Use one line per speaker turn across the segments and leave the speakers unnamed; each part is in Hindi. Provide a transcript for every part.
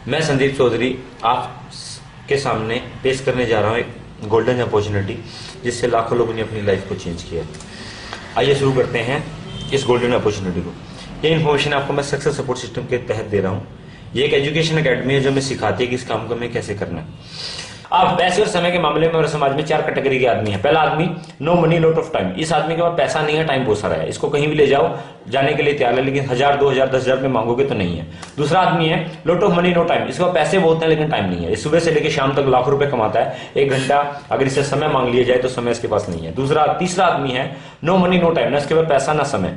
मैं संदीप चौधरी आपके सामने पेश करने जा रहा हूँ एक गोल्डन अपॉर्चुनिटी जिससे लाखों लोगों ने अपनी लाइफ को चेंज किया। आइए शुरू करते हैं इस गोल्डन अपॉर्चुनिटी को। ये इन्फॉर्मेशन आपको मैं सक्सेस सपोर्ट सिस्टम के तहत दे रहा हूँ। ये एक एजुकेशन अकेडमी है जो हमें सिखाती है कि इस काम को हमें कैसे करना है। अब पैसे और समय के मामले में हमारे समाज में 4 कैटेगरी के आदमी है। पहला आदमी no money lot of time. इस आदमी के पास पैसा नहीं है, टाइम बहुत सारा है, इसको कहीं भी ले जाओ जाने के लिए तैयार है, लेकिन 1000 2000 10,000 में मांगोगे तो नहीं है। दूसरा आदमी है lot of money no time. इसके पास पैसे बहुत हैं लेकिन टाइम नहीं है। इस सुबह से लेकर शाम तक लाखों रुपए कमाता है, 1 घंटा अगर इससे समय मांग लिया जाए तो समय इसके पास नहीं है। तीसरा आदमी है नो मनी नो टाइम। ना इसके पास पैसा ना समय।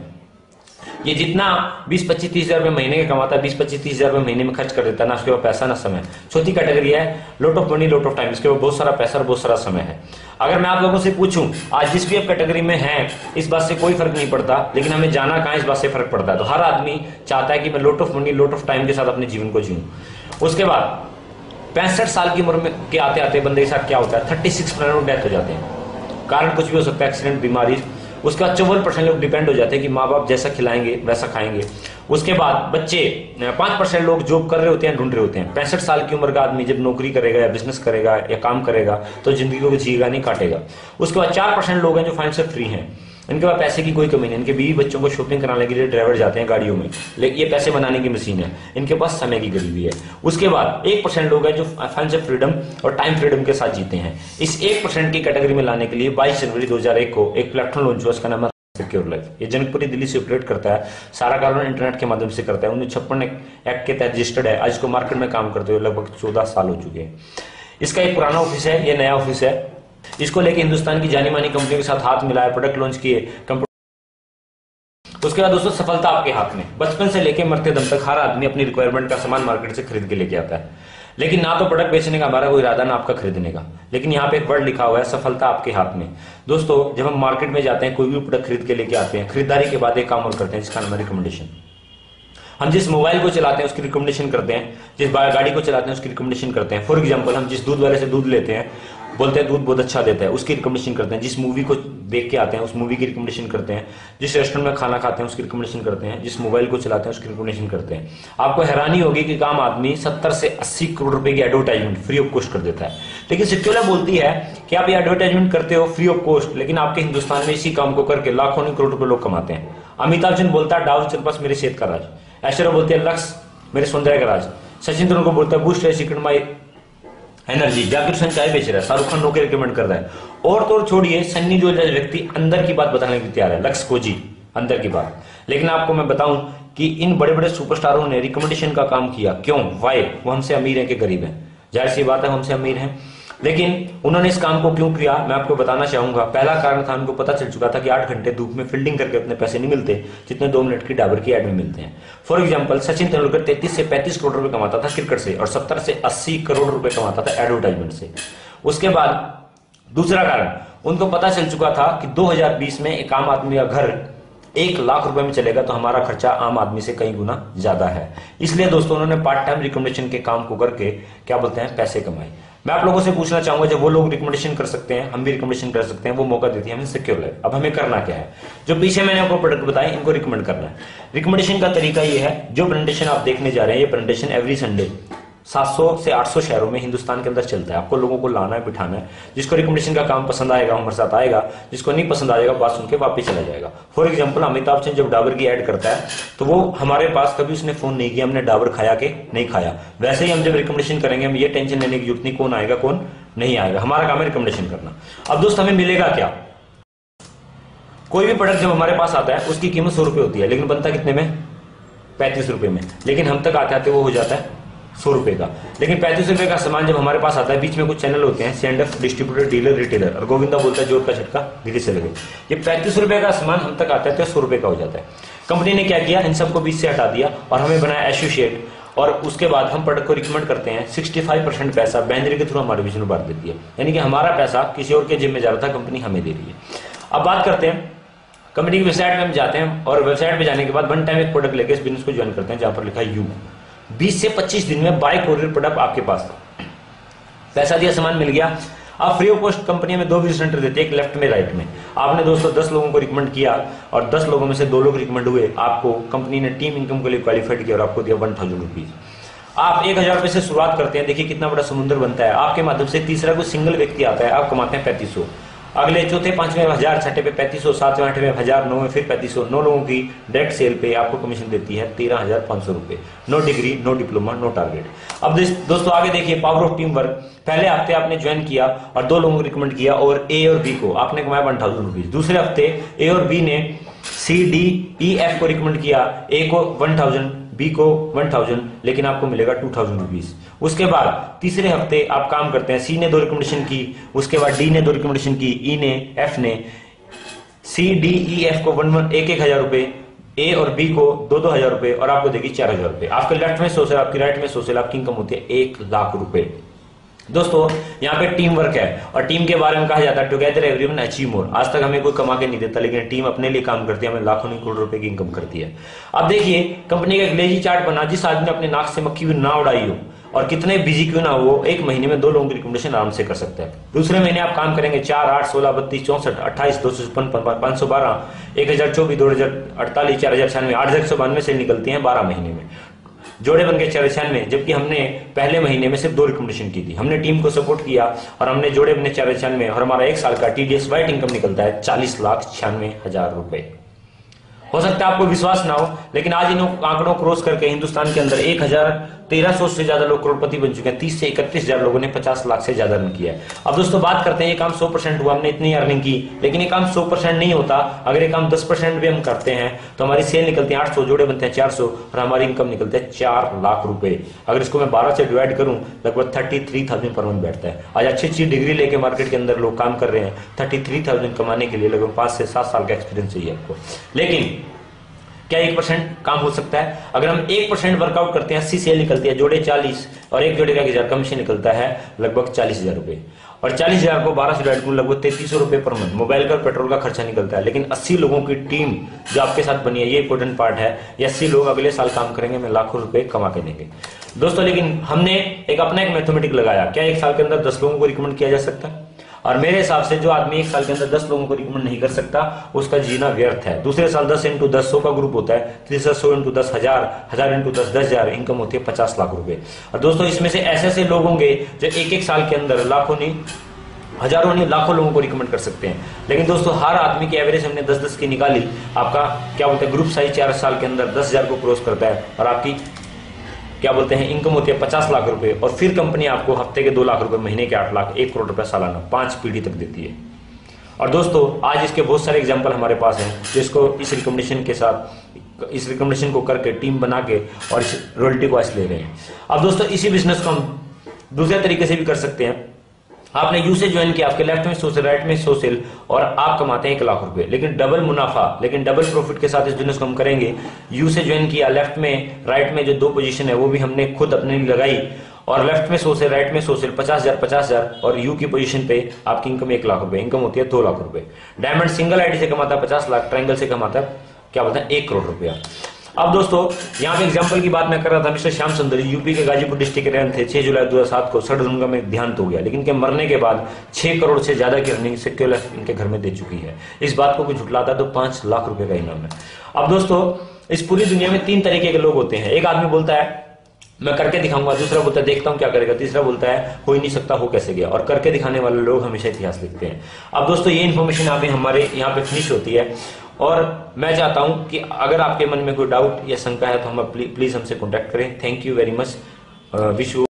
ये जितना 20-25-30 हजार रुपए महीने का कमाता है, 20-25-30 हजार रुपए महीने में खर्च कर देता है, ना उसके पास पैसा ना समय। चौथी कैटेगरी है lot of money lot of time. इसके पास बहुत सारा पैसा और बहुत सारा समय है। अगर मैं आप लोगों से पूछूं आज जिस भी आप कैटेगरी में हैं, इस बात से कोई फर्क नहीं पड़ता, लेकिन हमें जाना कहां इस बात से फर्क पड़ता है। तो हर आदमी चाहता है कि मैं lot of money lot of time के साथ अपने जीवन को जीऊं। उसके बाद 65 साल की उम्र में के आते आते बंदे के साथ क्या होता है, 36% डेथ हो जाते हैं। कारण कुछ भी हो सकता है, एक्सीडेंट, बीमारी। उसके बाद 54% लोग डिपेंड हो जाते हैं कि माँ बाप जैसा खिलाएंगे वैसा खाएंगे। उसके बाद बच्चे 5% लोग जॉब कर रहे होते हैं, ढूंढ रहे होते हैं। 65 साल की उम्र का आदमी जब नौकरी करेगा या बिजनेस करेगा या काम करेगा तो जिंदगी को जिएगा नहीं, काटेगा। उसके बाद 4% लोग हैं जो फाइनेंशियल फ्री हैं, इनके पास पैसे की कोई कमी नहीं। इनके बीवी बच्चों को शॉपिंग कराने के लिए ड्राइवर जाते हैं गाड़ियों में, लेकिन ये पैसे बनाने की मशीन है, इनके पास समय की गरीबी है। उसके बाद 1% लोग हैं जो फाइनेंशियल फ्रीडम और टाइम फ्रीडम के साथ जीते हैं। इस 1% की कैटेगरी में लाने के लिए 22 जनवरी 2001 को एक प्लेटफॉर्म लॉन्च हुआ, उसका नाम है सिक्योर लाइफ। ये जनकपुरी दिल्ली से ऑपरेट करता है, सारा कारोबार इंटरनेट के माध्यम से करता है। 1956 एक्ट के तहत रजिस्टर्ड है। आज इसको मार्केट में काम करते हुए लगभग 14 साल हो चुके हैं। इसका एक पुराना ऑफिस है, ये नया ऑफिस है। इसको लेके हिंदुस्तान की जानी मानी कंपनियों के साथ हाथ मिलाया, प्रोडक्ट लॉन्च किए। उसके बाद दोस्तों सफलता आपके हाथ में। बचपन से लेकर मरते दम तक हर आदमी अपनी रिक्वायरमेंट का सामान मार्केट से खरीद के लेके आता है, लेकिन ना तो प्रोडक्ट बेचने का हमारा कोई इरादा, ना आपका खरीदने का। लेकिन यहाँ पे एक वर्ड लिखा हुआ है, सफलता आपके हाथ में। दोस्तों जब हम मार्केट में जाते हैं, कोई भी प्रोडक्ट खरीद के लेके आते हैं, खरीदारी के बाद एक काम और करते हैं जिसका नाम है रिकमेंडेशन। हम जिस मोबाइल को चलाते हैं उसकी रिकमेंडेशन करते हैं, जिस गाड़ी को चलाते हैं उसकी रिकमेंडेशन करते हैं। फॉर एग्जांपल हम जिस दूध वाले से दूध लेते हैं, बोलते हैं दूध बहुत अच्छा देता है, उसकी रिकमेंडेशन करते हैं। जिस मूवी को देख के आते हैं उस मूवी की रिकमेंडेशन करते हैं। जिस रेस्टोरेंट में खाना खाते हैं उसकी रिकमेंडेशन करते हैं। जिस मोबाइल को चलाते हैं उसकी रिकमेंडेशन करते हैं। आपको हैरानी होगी कि काम आदमी 70 से 80 करोड़ रुपए की एडवर्टाइजमेंट फ्री ऑफ कॉस्ट कर देता है। लेकिन सिक्योर बोलती है कि आप ये एडवर्टाइजमेंट करते हो फ्री ऑफ कॉस्ट, लेकिन आपके हिंदुस्तान में इसी काम को करके लाखों नहीं करोड़ रुपए लोग कमाते हैं। अमिताभ बच्चन बोलता है डाव चल पास मेरे सेहत का राज। ऐश्वर्या बोलती है लक्स मेरे सौंदर्य का राज। सचिन तेंदुलकर बोलता है बूस्ट है secret my energy. Zakir Hussain चाय बेच रहा है, शाहरुख खान नौकरी रिकमेंड कर रहा है। और तो छोड़िए, सन्नी देओल जैसे व्यक्ति अंदर की बात बताने के लिए तैयार है, लक्स खोजी अंदर की बात। लेकिन आपको मैं बताऊं कि इन बड़े बड़े सुपरस्टारों ने रिकमेंडेशन का काम किया। क्यों? वाई? वो हमसे अमीर है कि गरीब है? जाहिर सी बात है हमसे अमीर है, लेकिन उन्होंने इस काम को क्यों किया मैं आपको बताना चाहूंगा। पहला कारण था, उनको पता चल चुका था कि 8 घंटे धूप में फील्डिंग करके उतने पैसे नहीं मिलते जितने 2 मिनट की डाबर की एड में मिलते हैं। फॉर एग्जांपल सचिन तेंदुलकर 33 से 35 करोड़ रुपए कमाता था क्रिकेट से, और 70 से 80 करोड़ रुपए कमाता था एडवर्टाइजमेंट से। उसके बाद दूसरा कारण, उनको पता चल चुका था कि 2020 में एक आम आदमी का घर 1 लाख रुपए में चलेगा तो हमारा खर्चा आम आदमी से कई गुना ज्यादा है। इसलिए दोस्तों उन्होंने पार्ट टाइम रिकमेंडेशन के काम को करके क्या बोलते हैं, पैसे कमाए। मैं आप लोगों से पूछना चाहूंगा, जब वो लोग रिकमेंडेशन कर सकते हैं, हम भी रिकमेंडेशन कर सकते हैं, वो मौका देती है हमें सिक्योर लाइफ। अब हमें करना क्या है? जो पीछे मैंने आपको प्रोडक्ट बताए इनको रिकमेंड करना है। रिकमेंडेशन का तरीका ये है, जो प्रेजेंटेशन आप देखने जा रहे हैं, ये प्रेजेंटेशन एवरी संडे 700 से 800 शहरों में हिंदुस्तान के अंदर चलता है। आपको लोगों को लाना है, बिठाना है। जिसको रिकमेंडेशन का काम पसंद आएगा हमारे साथ आएगा, जिसको नहीं पसंद आएगा बात सुन के वापस चला जाएगा। फॉर एग्जांपल अमिताभ बच्चन जब डाबर की ऐड करता है तो वो हमारे पास कभी उसने फोन नहीं किया हमने डाबर खाया कि नहीं खाया। वैसे ही हम जब रिकमेंडेशन करेंगे हम ये टेंशन लेने की जरूरत नहीं कौन आएगा कौन नहीं आएगा, हमारा काम है रिकमेंडेशन करना। अब दोस्त हमें मिलेगा क्या? कोई भी प्रोडक्ट जब हमारे पास आता है उसकी कीमत 100 रुपए होती है, लेकिन बनता कितने में? 35 रुपए में। लेकिन हम तक आते आते वो हो जाता है 100 रुपए का। लेकिन 35 रुपए का सामान जब हमारे पास आता है, बीच में कुछ चैनल होते हैं, सेंडर, डिस्ट्रीब्यूटर, डीलर, रिटेलर, और गोविंदा बोलता है जोर का झटका धीरे से लगे। ये 35 रुपए का सामान हम तक आता है तो 100 रुपए का हो जाता है। कंपनी ने क्या किया, इन सबको बीच से हटा दिया और हमें बनाया एसोसिएट। और उसके बाद हम प्रोडक्ट को रिकमेंड करते हैं। 65% पैसा बैंजरी के थ्रू हमारे बिजनेस में बांट देती है, यानी कि हमारा पैसा किसी और के जेब में जा रहा था, कंपनी हमें दे रही है। अब बात करते हैं कंपनी की वेबसाइट में हम जाते हैं, और वेबसाइट पे जाने के बाद वन टाइम एक प्रोडक्ट लेके इस बिजनेस को ज्वाइन करते हैं, जहां पर लिखा है यू। 20 से 25 दिन में बाय कोरियर प्रोडक्ट आपके पास, पैसा दिया, सामान मिल गया। अब फ्री ऑफ कॉस्ट कंपनी में 2 विजिट सेंटर देती है, एक लेफ्ट में राइट में। आपने दोस्तों 10 लोगों को रिकमेंड किया और 10 लोगों में से 2 लोग रिकमेंड हुए, आपको कंपनी ने टीम इनकम के लिए क्वालिफाइड किया और आपको दिया 1000 रुपीज। आप 1,000 रुपए से शुरुआत करते हैं, देखिए कितना बड़ा समुद्र बनता है। आपके माध्यम से तीसरा कोई सिंगल व्यक्ति आता है, आप कमाते हैं 3500, अगले चौथे पांचवें 1000, छठे पे 3500, सातवें आठवें 1000, नौवें फिर 3500। 9 लोगों की डायरेक्ट सेल पे आपको कमीशन देती है 13,500 रुपए। No degree, no diploma, no target. अब दोस्तों आगे देखिए पावर ऑफ टीम वर्क। पहले हफ्ते आपने ज्वाइन किया और 2 लोगों को रिकमेंड किया और ए और बी को आपने कमाया 1000 रुपीज। दूसरे हफ्ते ए और बी ने सी डी ई एफ को रिकमेंड किया, ए को 1000, बी को 1000, लेकिन आपको मिलेगा 2000 रुपीज। उसके बाद तीसरे हफ्ते आप काम करते हैं, सी ने 2 रिकमेंडेशन की, उसके बाद डी ने 2 रिकमेंडेशन की, ई ने, एफ ने, सी डी ई एफ को 1,000 रुपए, ए और बी को 2,000 रुपए और आपको देगी 4,000 रुपए। आपके लेफ्ट में 100 से, आपकी राइट में 100 से आपकी इनकम होती है 1,00,000 रुपए। दोस्तों यहाँ पे टीम वर्क है और टीम के बारे में कहा जाता है टुगेदर एवरीवन अचीव मोर। आज तक हमें कोई कमा के नहीं देता, लेकिन टीम अपने लिए काम करती है, हमें लाखों नहीं करोड़ रुपए की इनकम करती है। अब देखिए कंपनी का ग्लेजी चार्ट बना, जिस आदमी ने अपने नाक से मक्खी भी ना उड़ाई हो और कितने बिजी क्यों ना हो, 1 महीने में 2 लोगों की रिकमेंडेशन आराम से कर सकता है। दूसरे महीने आप काम करेंगे 4, 8, 16, 32, 64, 28, 255, 512, 1024, 2048, 4096, 8192 से निकलती हैं 12 महीने में। जोड़े बन के 496, जबकि हमने पहले महीने में सिर्फ 2 रिकमेंडेशन की थी। हमने टीम को सपोर्ट किया और हमने जोड़े बने 496 और हमारा 1 साल का टीडीएस वाइट इनकम निकलता है 40,96,000 रुपए। हो सकता है आपको विश्वास ना हो, लेकिन आज इन आंकड़ों क्रॉस करके हिंदुस्तान के अंदर 1,1300 से ज्यादा लोग करोड़पति बन चुके हैं। 30 से 31,000 लोगों ने 50 लाख से ज्यादा अर्न किया है। अब दोस्तों बात करते हैं, ये काम 100% हुआ, हमने इतनी अर्निंग की, लेकिन ये काम 100% नहीं होता। अगर ये काम 10% भी हम करते हैं तो हमारी सेल निकलती है 800, जोड़े बनते हैं 400 और हमारी इनकम निकलती है 4,00,000 रुपए। अगर इसको मैं 12 से डिवाइड करूं लगभग 33,000 पर मंथ बैठता है। आज अच्छी डिग्री लेके मार्केट के अंदर लोग काम कर रहे हैं। 33,000 कमाने के लिए लगभग 5 से 7 साल का एक्सपीरियंस चाहिए आपको। लेकिन क्या 1% काम हो सकता है? अगर हम 1% वर्कआउट करते हैं 80 सेल निकलती है, जोड़े 40 और एक जोड़े का 1,000 कमीशन निकलता है लगभग 40,000 रुपए। और 40,000 को 12 से डिवाइड करूं लगभग 3300 रुपए पर मंथ मोबाइल का पेट्रोल का खर्चा निकलता है। लेकिन 80 लोगों की टीम जो आपके साथ बनी है, ये इंपॉर्टेंट पार्ट है। ये 80 लोग अगले साल काम करेंगे, मैं लाखों रुपए कमा के देंगे दोस्तों। लेकिन हमने अपना एक मैथमेटिक लगाया, क्या 1 साल के अंदर 10 लोगों को रिकमेंड किया जा सकता है? और मेरे हिसाब से जो आदमी 1 साल के अंदर 10 लोगों को रिकमेंड नहीं कर सकता, उसका जीना व्यर्थ है। दूसरे साल 10 × 10 100 का ग्रुप होता है, तीसरा 100 × 10 1000, 1000 × 10 10,000, इनकम होती है 50 लाख रुपए। और दोस्तों इसमें से ऐसे लोग होंगे जो एक साल के अंदर लाखों नहीं, हजारों नहीं, लाखों लोगों को रिकमेंड कर सकते हैं। लेकिन दोस्तों हर आदमी की एवरेज हमने 10-10 की निकाली। आपका क्या बोलते हैं ग्रुप साइज 4 साल के अंदर 10,000 को क्रॉस करता है और आपकी क्या बोलते हैं इनकम होती है 50 लाख रुपए। और फिर कंपनी आपको हफ्ते के 2 लाख रुपए, महीने के 8 लाख, 1 करोड़ रुपए सालाना 5 पीढ़ी तक देती है। और दोस्तों आज इसके बहुत सारे एग्जांपल हमारे पास हैं, जिसको इस रिकमेंडेशन के साथ, इस रिकमेंडेशन को करके टीम बना के और इस रॉयल्टी को ऐसे ले रहे हैं। अब दोस्तों इसी बिजनेस को हम दूसरे तरीके से भी कर सकते हैं। आपने यू से ज्वाइन किया, आपके लेफ्ट में 100 सेल, राइट में 100 सेल और आप कमाते हैं 1 लाख रुपए, लेकिन डबल मुनाफा, लेकिन डबल प्रॉफिट के साथ इस बिजनेस को हम करेंगे। यू से ज्वाइन किया, लेफ्ट में राइट में जो 2 पोजीशन है वो भी हमने खुद अपने लिए लगाई और लेफ्ट में 100 सेल, राइट में 100 सेल, 50,000 और यू की पोजीशन पे आपकी इनकम 1 लाख रुपए, इनकम होती है 2 लाख रुपए। डायमंड सिंगल आईडी से कमाता है 50 लाख, ट्रायंगल से कमाता है क्या बोलते हैं 1 करोड़ रुपया। अब दोस्तों यहाँ पे एग्जांपल की बात मैं कर रहा था, मिस्टर श्याम सुंदर यूपी के गाजीपुर डिस्ट्रिक्ट के रहने थे। 6 जुलाई 2007 को सडन उनका में देहांत हो गया, लेकिन इनके मरने के बाद 6 करोड़ से ज्यादा की अर्निंग सिक्योर इनके घर में दे चुकी है। इस बात को कोई झुटलाता तो 5 लाख रुपए का इनाम है। अब दोस्तों इस पूरी दुनिया में 3 तरीके के लोग होते हैं। एक आदमी बोलता है मैं करके दिखाऊंगा, दूसरा बोलता है देखता हूं क्या करेगा, तीसरा बोलता है हो ही नहीं सकता, हो कैसे गया। और करके दिखाने वाले लोग हमेशा इतिहास लिखते हैं। अब दोस्तों ये इन्फॉर्मेशन अभी हमारे यहाँ पे फिनिश होती है और मैं चाहता हूं कि अगर आपके मन में कोई डाउट या शंका है तो हम प्लीज हमसे कॉन्टेक्ट करें। Thank you very much. Wish you